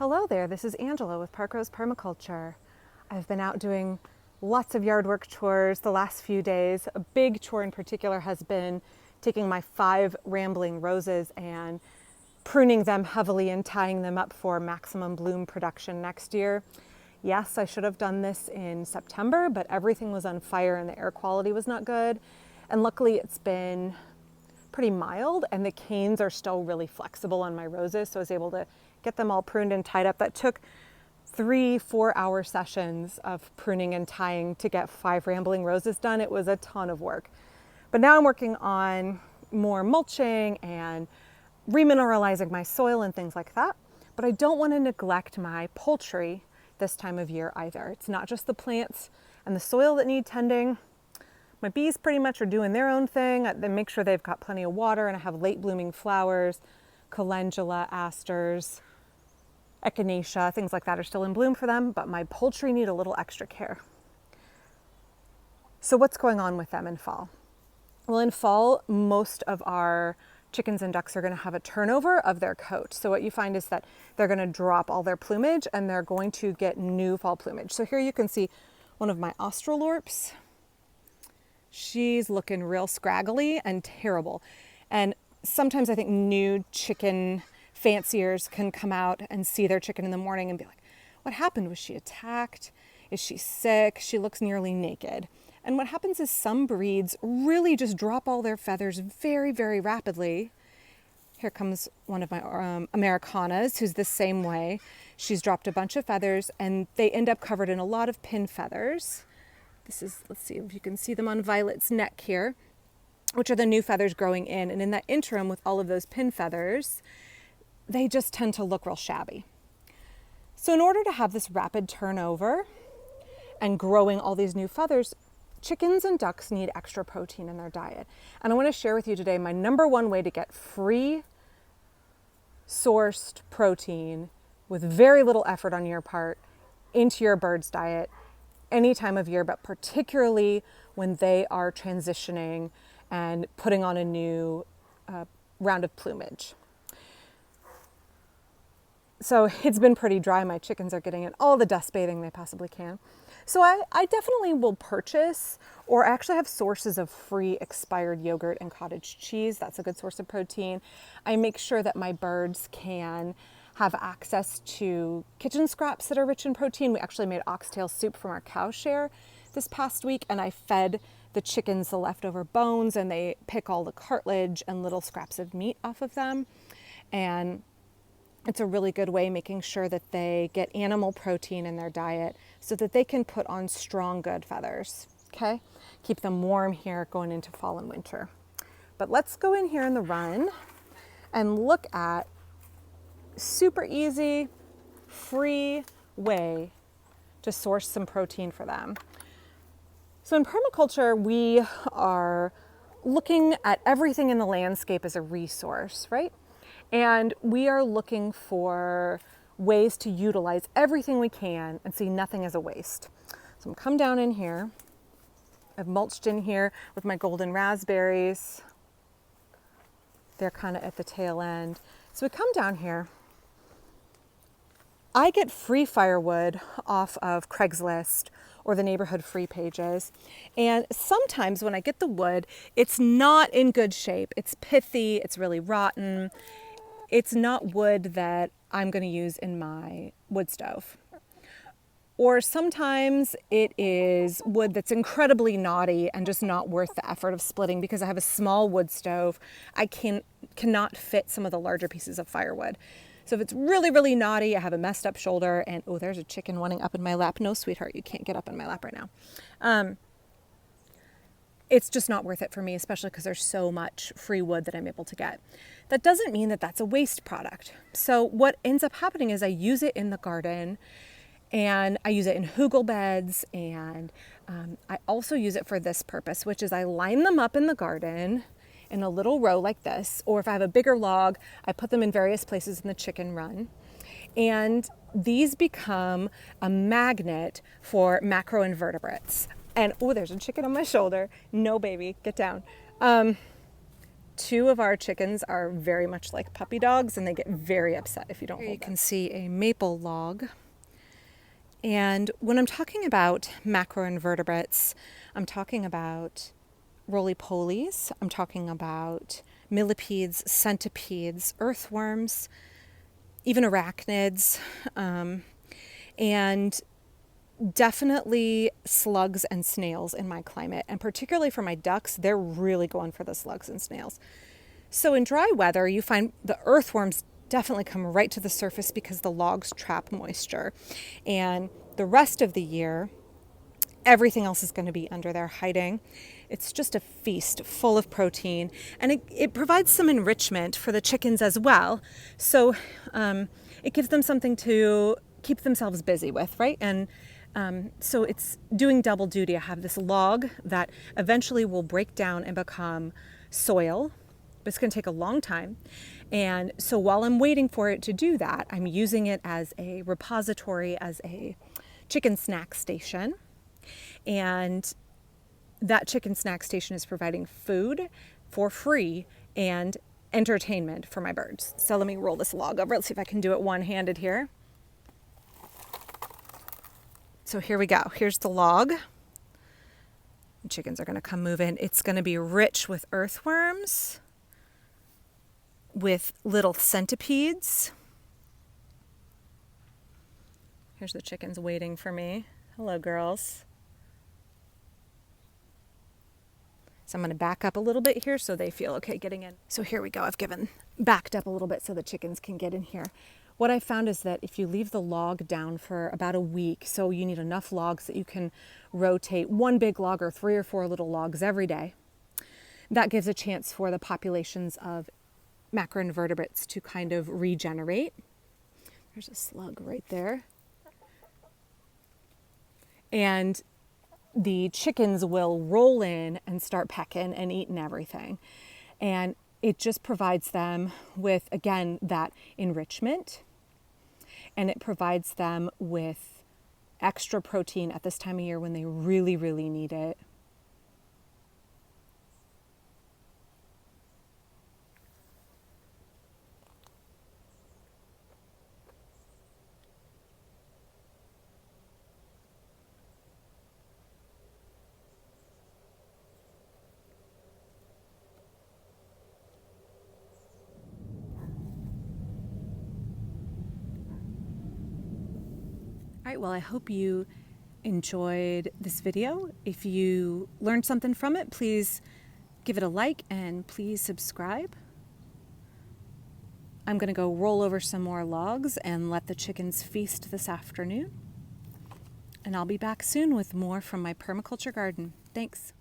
Hello there, this is Angela with Parkrose Permaculture. I've been out doing lots of yard work chores the last few days. A big chore in particular has been taking my 5 rambling roses and pruning them heavily and tying them up for maximum bloom production next year. Yes, I should have done this in September, but everything was on fire and the air quality was not good. And luckily it's been pretty mild and the canes are still really flexible on my roses, so I was able to get them all pruned and tied up. That took 3-4 hour sessions of pruning and tying to get 5 rambling roses done. It was a ton of work. But now I'm working on more mulching and remineralizing my soil and things like that. But I don't want to neglect my poultry this time of year either. It's not just the plants and the soil that need tending. My bees pretty much are doing their own thing. They make sure they've got plenty of water, and I have late blooming flowers, calendula, asters, echinacea, things like that are still in bloom for them, but my poultry need a little extra care. So what's going on with them in fall? Well, in fall, most of our chickens and ducks are going to have a turnover of their coat. So what you find is that they're going to drop all their plumage and they're going to get new fall plumage. So here you can see one of my australorps. She's looking real scraggly and terrible. And sometimes I think new chicken fanciers can come out and see their chicken in the morning and be like, what happened? Was she attacked? Is she sick? She looks nearly naked. And what happens is some breeds really just drop all their feathers very, very rapidly. Here comes one of my Americanas, who's the same way. She's dropped a bunch of feathers and they end up covered in a lot of pin feathers. This is, let's see if you can see them on Violet's neck here, which are the new feathers growing in. And in that interim with all of those pin feathers, they just tend to look real shabby. So in order to have this rapid turnover and growing all these new feathers, chickens and ducks need extra protein in their diet. And I want to share with you today my #1 way to get free sourced protein with very little effort on your part into your bird's diet any time of year, but particularly when they are transitioning and putting on a new round of plumage. So it's been pretty dry. My chickens are getting in all the dust bathing they possibly can. So I definitely will purchase or actually have sources of free expired yogurt and cottage cheese. That's a good source of protein. I make sure that my birds can have access to kitchen scraps that are rich in protein. We actually made oxtail soup from our cow share this past week, and I fed the chickens the leftover bones, and they pick all the cartilage and little scraps of meat off of them. And it's a really good way making sure that they get animal protein in their diet so that they can put on strong, good feathers, okay? Keep them warm here going into fall and winter. But let's go in here in the run and look at super easy, free way to source some protein for them. So in permaculture, we are looking at everything in the landscape as a resource, right? And we are looking for ways to utilize everything we can and see nothing as a waste. So I'm come down in here. I've mulched in here with my golden raspberries. They're kind of at the tail end. So we come down here. I get free firewood off of Craigslist or the neighborhood free pages. And sometimes when I get the wood, it's not in good shape. It's pithy, it's really rotten. It's not wood that I'm going to use in my wood stove. Or sometimes it is wood that's incredibly knotty and just not worth the effort of splitting because I have a small wood stove. I cannot fit some of the larger pieces of firewood. So if it's really, really knotty, I have a messed up shoulder, and oh, there's a chicken wanting up in my lap. No, sweetheart, you can't get up in my lap right now. It's just not worth it for me, especially because there's so much free wood that I'm able to get. That doesn't mean that that's a waste product. So what ends up happening is I use it in the garden, and I use it in hugel beds, and I also use it for this purpose, which is I line them up in the garden in a little row like this, or if I have a bigger log, I put them in various places in the chicken run. And these become a magnet for macroinvertebrates. And oh, there's a chicken on my shoulder. No, baby, get down. 2 of our chickens are very much like puppy dogs, and they get very upset if you don't hold them. You can see a maple log. And when I'm talking about macroinvertebrates, I'm talking about roly-polies, I'm talking about millipedes, centipedes, earthworms, even arachnids, and definitely slugs and snails in my climate. And particularly for my ducks, they're really going for the slugs and snails. So in dry weather, you find the earthworms definitely come right to the surface because the logs trap moisture. And the rest of the year, everything else is going to be under there hiding. It's just a feast full of protein, and it provides some enrichment for the chickens as well. So it gives them something to keep themselves busy with, right? And so it's doing double duty. I have this log that eventually will break down and become soil, but it's going to take a long time. And so while I'm waiting for it to do that, I'm using it as a repository, as a chicken snack station. And that chicken snack station is providing food for free and entertainment for my birds. So let me roll this log over. Let's see if I can do it one-handed here. So here we go. Here's the log. The chickens are going to come move in. It's going to be rich with earthworms, with little centipedes. Here's the chickens waiting for me. Hello, girls. So I'm going to back up a little bit here so they feel okay getting in. So here we go. I've backed up a little bit so the chickens can get in here. What I found is that if you leave the log down for about a week, so you need enough logs that you can rotate one big log or 3 or 4 little logs every day, that gives a chance for the populations of macroinvertebrates to kind of regenerate. There's a slug right there. And the chickens will roll in and start pecking and eating everything. And it just provides them with, again, that enrichment. And it provides them with extra protein at this time of year when they really, really need it. All right, well, I hope you enjoyed this video. If you learned something from it, please give it a like and please subscribe. I'm going to go roll over some more logs and let the chickens feast this afternoon. And I'll be back soon with more from my permaculture garden. Thanks.